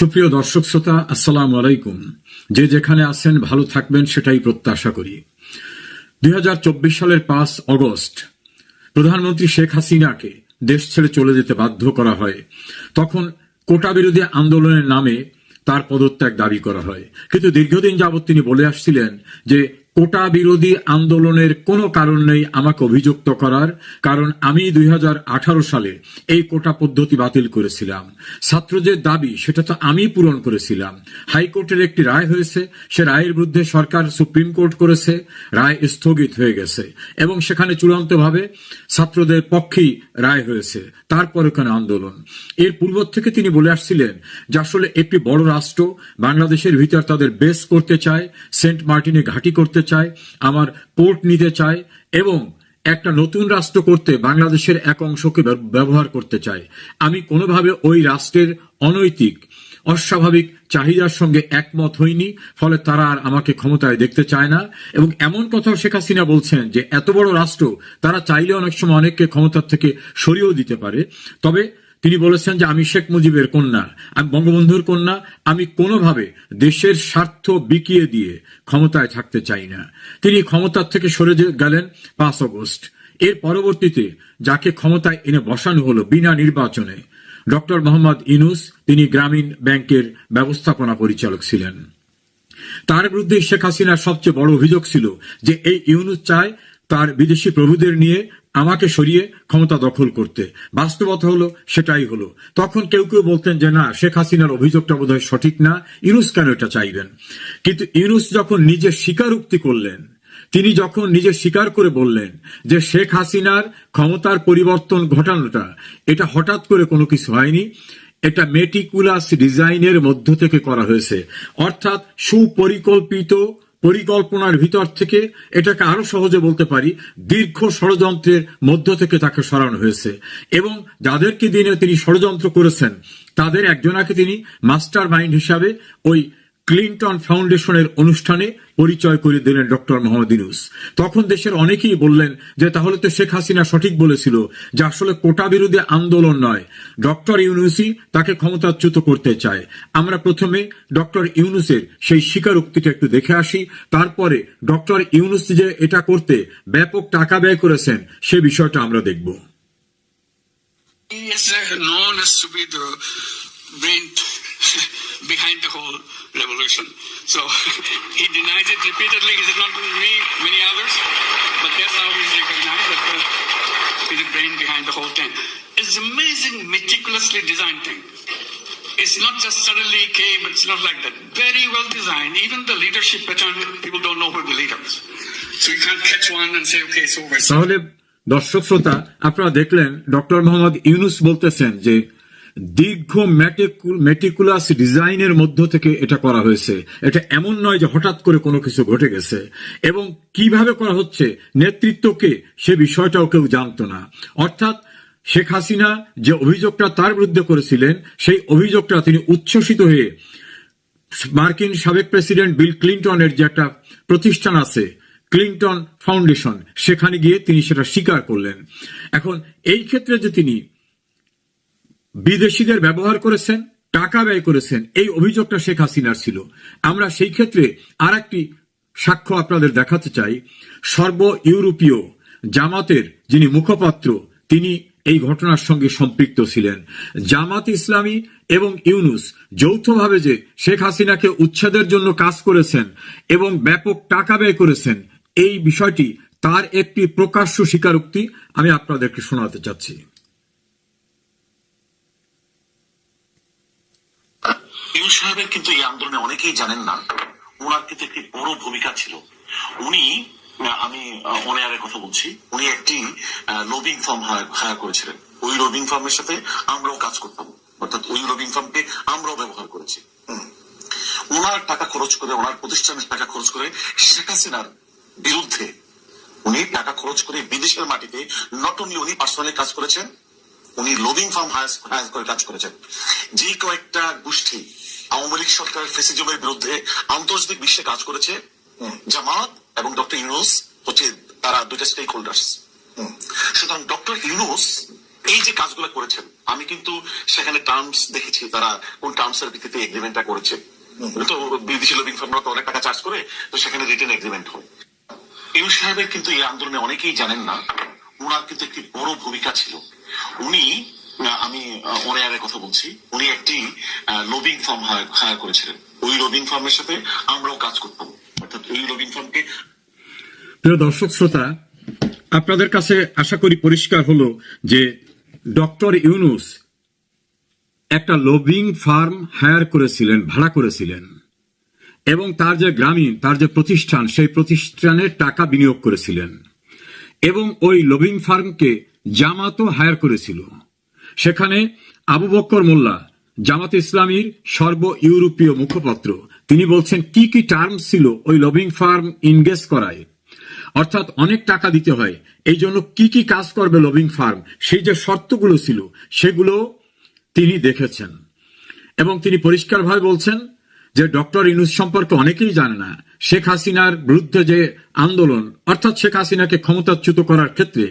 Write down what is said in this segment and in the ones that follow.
সুপ্রিয় দর্শক শ্রোতা, আসসালামু আলাইকুম। যে যেখানে আছেন ভালো থাকবেন সেটাই প্রত্যাশা করি। 2024 সালের 5 অগস্ট প্রধানমন্ত্রী শেখ হাসিনাকে দেশ ছেড়ে চলে যেতে বাধ্য করা হয়। তখন কোটা বিরোধী আন্দোলনের নামে তার পদত্যাগ দাবি করা হয়, কিন্তু দীর্ঘদিন যাবৎ তিনি বলে আসছিলেন যে কোটা বিরোধী আন্দোলনের কোনো কারণ নেই আমাকে অভিযুক্ত করার, কারণ আমি 2018 সালে এই কোটা পদ্ধতি বাতিল করেছিলাম। ছাত্রদের দাবি সেটা তো আমি পূরণ করেছিলাম। হাইকোর্টের একটি রায় হয়েছে, সে রায়ের বিরুদ্ধে সরকার সুপ্রিম কোর্ট করেছে, রায় স্থগিত হয়ে গেছে এবং সেখানে চূড়ান্তভাবে ছাত্রদের পক্ষেই রায় হয়েছে। তারপর ওখানে আন্দোলন। এর পূর্ব থেকে তিনি বলে আসছিলেন যে আসলে একটি বড় রাষ্ট্র বাংলাদেশের ভিতর তাদের বেস করতে চায়, সেন্ট মার্টিনে ঘাঁটি করতে চায়, আমার পোর্ট নিতে চায় এবং একটা নতুন রাষ্ট্র করতে বাংলাদেশের এক অংশকে ব্যবহার করতে চায়। আমি কোনোভাবে ওই রাষ্ট্রের অনৈতিক অস্বাভাবিক চাহিদার সঙ্গে একমত হইনি, ফলে তারা আর আমাকে ক্ষমতায় দেখতে চায় না। এবং এমন কথাও শেখ হাসিনা বলছেন যে এত বড় রাষ্ট্র তারা চাইলে অনেক সময় অনেককে ক্ষমতার থেকে সরিয়েও দিতে পারে। তবে তিনি বলেছেন যে আমি শেখ মুজিবের কন্যা, আমি বঙ্গবন্ধুর কন্যা, আমি কোনোভাবে দেশের স্বার্থ বিকিয়ে দিয়ে ক্ষমতায় থাকতে চাই না। তিনি ক্ষমতার থেকে সরে গেলেন 5 অগস্ট। এর পরবর্তীতে যাকে ক্ষমতায় এনে বসানো হলো বিনা নির্বাচনে, ডক্টর মোহাম্মদ ইউনূস, তিনি গ্রামীণ ব্যাংকের ব্যবস্থাপনা পরিচালক ছিলেন। তার বিরুদ্ধে শেখ হাসিনার সবচেয়ে বড় অভিযোগ ছিল যে এই ইউনূস চায় তার বিদেশি প্রভুদের নিয়ে আমাকে সরিয়ে ক্ষমতা দখল করতে। বাস্তবতা হলো সেটাই হলো। তখন কেউ কেউ বলতেন যে না, শেখ হাসিনার অভিযোগটা বোধহয় সঠিক না, ইউনূস কেন এটা চাইবেন। কিন্তু ইউনূস যখন নিজে স্বীকারোক্তি করলেন, তিনি যখন নিজে স্বীকার করে বললেন যে শেখ হাসিনার ক্ষমতার পরিবর্তন ঘটানোটা এটা হঠাৎ করে কোনো কিছু হয়নি, এটা মেটিকুলাস ডিজাইনের মধ্য থেকে করা হয়েছে, অর্থাৎ সুপরিকল্পিত পরিকল্পনার ভিতর থেকে, এটাকে আরো সহজে বলতে পারি দীর্ঘ ষড়যন্ত্রের মধ্য থেকে তাকে সরানো হয়েছে। এবং যাদেরকে দিনে তিনি ষড়যন্ত্র করেছেন তাদের একজনাকে তিনি মাস্টার মাইন্ড হিসাবে ওই ক্লিন্টন ফাউন্ডেশনের অনুষ্ঠানে পরিচয় করে দিলেন ডক্টর মোহাম্মদ ইউনূস। তখন দেশের অনেকেই বললেন যে তাহলে তো শেখ হাসিনা সঠিক বলেছিল যে আসলে কোটা বিরোধী আন্দোলন নয়, ডক্টর ইউনূসই তাকে ক্ষমতাচ্যুত করতে চায়। আমরা প্রথমে ডক্টর ইউনূসের সেই স্বীকারোক্তিটা একটু দেখে আসি, তারপরে ডক্টর ইউনূস যে এটা করতে ব্যাপক টাকা ব্যয় করেছেন সে বিষয়টা আমরা দেখব। Behind the whole revolution. So he denies it repeatedly. He said not me, many others, but that's how he's recognized that he's the brain behind the whole thing. It's amazing, meticulously designed thing. It's not just suddenly came, it's not like that. Very well designed. Even the leadership pattern, people don't know who the leaders. So you can't catch one and say, okay, it's over. তাহলে দর্শক শ্রোতা, আপনারা দেখলেন doctor Mohammad Yunus বলতেছেন যে দীর্ঘ meticulous ডিজাইনের মধ্য থেকে এটা করা হয়েছে। এটা এমন নয় যে হঠাৎ করে কোনো কিছু ঘটে গেছে। এবং কিভাবে করা হচ্ছে, নেতৃত্বকে সে বিষয়টাও কেউ জানতো না। অর্থাৎ শেখ হাসিনা যে অভিযোগটা তার বিরুদ্ধে করেছিলেন সেই অভিযোগটা তিনি উচ্ছ্বসিত হয়ে মার্কিন সাবেক প্রেসিডেন্ট বিল ক্লিন্টনের যে একটা প্রতিষ্ঠান আছে ক্লিন্টন ফাউন্ডেশন, সেখানে গিয়ে তিনি সেটা স্বীকার করলেন। এখন এই ক্ষেত্রে যে তিনি বিদেশিদের ব্যবহার করেছেন, টাকা ব্যয় করেছেন, এই অভিযোগটা শেখ হাসিনার ছিল। আমরা সেই ক্ষেত্রে আর একটি সাক্ষ্য আপনাদের দেখাতে চাই। সর্ব ইউরোপীয় জামাতের যিনি মুখপাত্র, তিনি এই ঘটনার সঙ্গে সম্পৃক্ত ছিলেন। জামাত ইসলামী এবং ইউনূস যৌথভাবে যে শেখ হাসিনাকে উচ্ছেদের জন্য কাজ করেছেন এবং ব্যাপক টাকা ব্যয় করেছেন, এই বিষয়টি তার একটি প্রকাশ্য স্বীকারোক্তি আমি আপনাদেরকে শোনাতে চাচ্ছি। ইউনূস সাহেবের কিন্তু এই আন্দোলনে অনেকেই জানেন না, ওনার কিন্তু একটি বড় ভূমিকা ছিল। উনি, আমি অনেয়ারের কথা বলছি, উনি একটি লবিং ফার্ম হায়ার করেছিলেন। ওই লবিং ফার্মের সাথে আমরাও কাজ করতাম, অর্থাৎ ওই লবিং ফার্মকে আমরাও ব্যবহার করেছি। ওনার টাকা খরচ করে, ওনার প্রতিষ্ঠানের টাকা খরচ করে শেখ হাসিনার বিরুদ্ধে উনি টাকা খরচ করে বিদেশের মাটিতে নট অনলি উনি পার্সোনালি কাজ করেছেন, উনি লবিং ফার্ম হায়ার করে কাজ করেছেন। যে কয়েকটা গোষ্ঠী আওয়ামী লীগ সরকারের ফ্যাসিজমের বিরুদ্ধে আন্তর্জাতিক বিশ্বে কাজ করেছে, জামাত এবং ডক্টর ইউনূস হচ্ছে তারা দুইটা স্টেক হোল্ডার্স। সুতরাং ডক্টর ইউনূস এই যে কাজগুলো করেছেন, আমি কিন্তু সেখানে টার্মস দেখেছি, তারা কোন টার্মস এর ভিত্তিতে এগ্রিমেন্টটা করেছে। তো বিদেশি লবিং ফার্মরা তো অনেক টাকা চার্জ করে, তো সেখানে রিটেন এগ্রিমেন্ট হয়। ইউনূস সাহেবের কিন্তু এই আন্দোলনে অনেকেই জানেন না, ওনার কিন্তু একটি বড় ভূমিকা ছিল। উনি, আমি অনেয়ারের কথা বলছি, উনি একটি লবিং ফার্ম হায়ার করেছিলেন। ওই লবিং ফার্মের সাথে আমরাও কাজ করতাম, অর্থাৎ ওই লবিং ফার্মকে। প্রিয় দর্শক শ্রোতা, আপনাদের কাছে আশা করি পরিষ্কার হলো যে ডক্টর ইউনূস একটা লবিং ফার্ম হায়ার করেছিলেন, ভাড়া করেছিলেন, এবং তার যে গ্রামীণ, তার যে প্রতিষ্ঠান, সেই প্রতিষ্ঠানের টাকা বিনিয়োগ করেছিলেন, এবং ওই লবিং ফার্মকে জামাতও হায়ার করেছিল। সেখানে আবু বক্কর মোল্লা, জামাত ইসলামীর সর্ব ইউরোপীয় মুখপাত্র, তিনি বলছেন কি কি টার্মস ছিল ওই লবিং ফার্ম ইনগেজ করায়, অর্থাৎ অনেক টাকা দিতে হয়, এই জন্য কি কি কাজ করবে লবিং ফার্ম, সেই যে শর্তগুলো ছিল সেগুলো তিনি দেখেছেন। এবং তিনি পরিষ্কারভাবে বলছেন যে ডক্টর ইউনূস সম্পর্কে অনেকেই জানে না। শেখ হাসিনার বিরুদ্ধে যে আন্দোলন, অর্থাৎ শেখ হাসিনাকে ক্ষমতাচ্যুত করার ক্ষেত্রে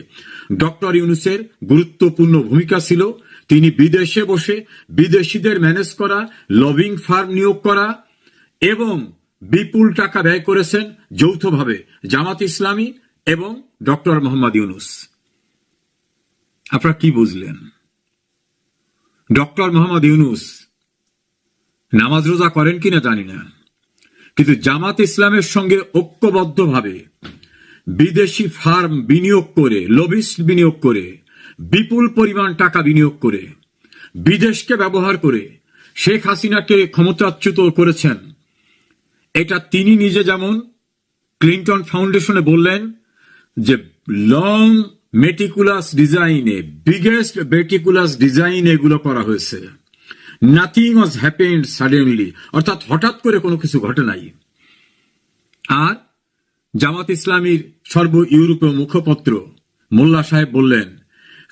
ডক্টর ইউনূসের গুরুত্বপূর্ণ ভূমিকা ছিল। তিনি বিদেশে বসে বিদেশিদের ম্যানেজ করা লবিং ফার্ম নিয়োগ করা এবং বিপুল টাকা ব্যয় করেছেন যৌথভাবে জামাত ইসলামী এবং ডক্টর মোহাম্মদ ইউনূস। আপনারা কি বুঝলেন? ডক্টর মোহাম্মদ ইউনূস নামাজ রোজা করেন কিনা জানি না, কিন্তু জামাত ইসলামের সঙ্গে ঐক্যবদ্ধভাবে বিদেশি ফার্ম বিনিয়োগ করে, লবিস্ট বিনিয়োগ করে, বিপুল পরিমাণ টাকা বিনিয়োগ করে, বিদেশকে ব্যবহার করে শেখ হাসিনাকে ক্ষমতাচ্যুত করেছেন। এটা তিনি নিজে যেমন ক্লিন্টন ফাউন্ডেশনে বললেন যে লং মেটিকুলাস ডিজাইনে, বিগেস্ট মেটিকুলাস ডিজাইনে এগুলো করা হয়েছে। নাথিং ওয়াজ হ্যাপেন্ড সাডেনলি, অর্থাৎ হঠাৎ করে কোনো কিছু ঘটে নাই। আর জামাত ইসলামীর সর্ব ইউরোপীয় মুখপত্র মোল্লা সাহেব বললেন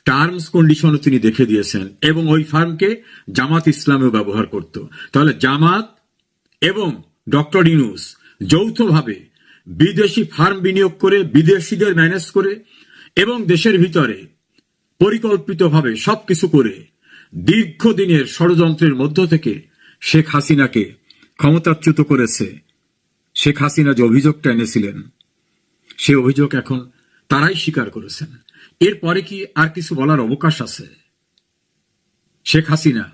টার্মস কন্ডিশনও তিনি দেখে দিয়েছেন, এবং ওই ফার্মকে জামাত ইসলামেও ব্যবহার করত। তাহলে জামাত এবং ডক্টর ইউনূস যৌথভাবে বিদেশি ফার্ম বিনিয়োগ করে, বিদেশিদের ম্যানেজ করে এবং দেশের ভিতরে পরিকল্পিতভাবে সবকিছু করে দীর্ঘদিনের ষড়যন্ত্রের মধ্য থেকে শেখ হাসিনাকে ক্ষমতাচ্যুত করেছে। শেখ হাসিনা যে অভিযোগটা এনেছিলেন, সে অভিযোগ এখন তারাই স্বীকার করেছেন। এরপরে কি আর কিছু বলার অবকাশ আছে? শেখ হাসিনা,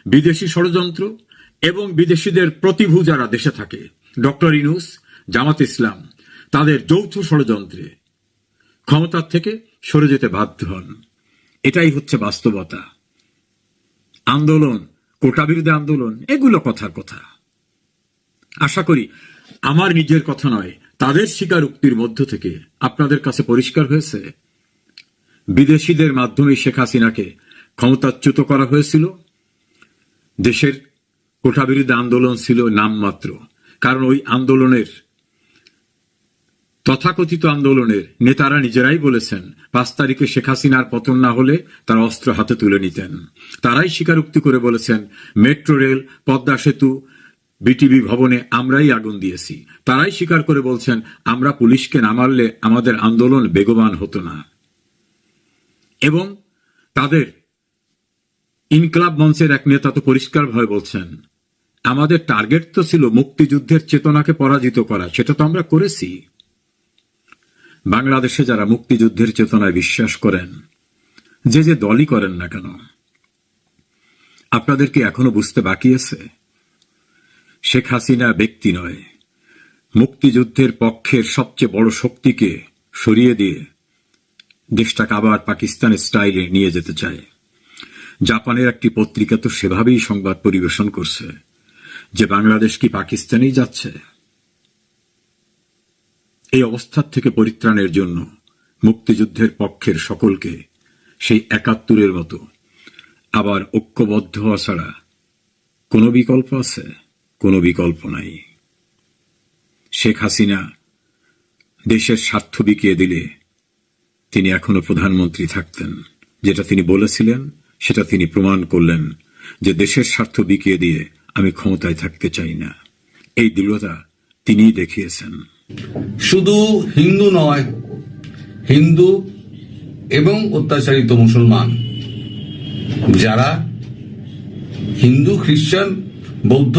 বিদেশি ষড়যন্ত্র এবং বিদেশিদের প্রতিভূ যারা দেশে থাকে, ডক্টর ইউনূস, জামাত ইসলাম, তাদের যৌথ ষড়যন্ত্রে ক্ষমতার থেকে সরে যেতে বাধ্য হন। এটাই হচ্ছে বাস্তবতা। আন্দোলন, কোটা বিরোধী আন্দোলন, এগুলো কথার কথা। আশা করি আমার নিজের কথা নয়, তাদের স্বীকারোক্তির মধ্য থেকে আপনাদের কাছে পরিষ্কার হয়েছে বিদেশিদের মাধ্যমে শেখ হাসিনাকে ক্ষমতাচ্যুত করা হয়েছিল। দেশের কোটা বিরোধী আন্দোলন ছিল নামমাত্র, কারণ ওই আন্দোলনের, তথাকথিত আন্দোলনের নেতারা নিজেরাই বলেছেন 5 তারিখে শেখ হাসিনার পতন না হলে তারা অস্ত্র হাতে তুলে নিতেন। তারাই স্বীকারোক্তি করে বলেছেন মেট্রো রেল, পদ্মা সেতু, বিটিভি ভবনে আমরাই আগুন দিয়েছি। তারাই স্বীকার করে বলছেন আমরা পুলিশকে না মারলে আমাদের আন্দোলন বেগবান হতো না। এবং তাদের ইনকলাব মঞ্চের এক নেতা তো পরিষ্কারভাবে বলছেন আমাদের টার্গেট তো ছিল মুক্তিযুদ্ধের চেতনাকে পরাজিত করা, সেটা তো আমরা করেছি। বাংলাদেশে যারা মুক্তিযুদ্ধের চেতনায় বিশ্বাস করেন, যে যে দলই করেন না কেন, আপনাদেরকে এখনো বুঝতে বাকি আছে শেখ হাসিনা ব্যক্তি নয়, মুক্তিযুদ্ধের পক্ষের সবচেয়ে বড় শক্তিকে সরিয়ে দিয়ে দেশটাকে আবার পাকিস্তান স্টাইলে নিয়ে যেতে চায়। জাপানের একটি পত্রিকা তো সেভাবেই সংবাদ পরিবেশন করছে যে বাংলাদেশ কি পাকিস্তানেই যাচ্ছে। এই অবস্থার থেকে পরিত্রাণের জন্য মুক্তিযুদ্ধের পক্ষের সকলকে সেই 71-এর মতো আবার ঐক্যবদ্ধ হওয়া ছাড়া কোনো বিকল্প আছে? কোনো বিকল্প নাই। শেখ হাসিনা দেশের স্বার্থ বিকিয়ে দিলে তিনি এখনো প্রধানমন্ত্রী থাকতেন। যেটা তিনি বলেছিলেন সেটা তিনি প্রমাণ করলেন যে দেশের স্বার্থ বিকিয়ে দিয়ে আমি ক্ষমতায় থাকতে চাই না। এই দৃঢ়তা তিনিই দেখিয়েছেন। শুধু হিন্দু নয়, হিন্দু এবং অত্যাচারিত মুসলমান যারা হিন্দু, খ্রিস্টান, বৌদ্ধ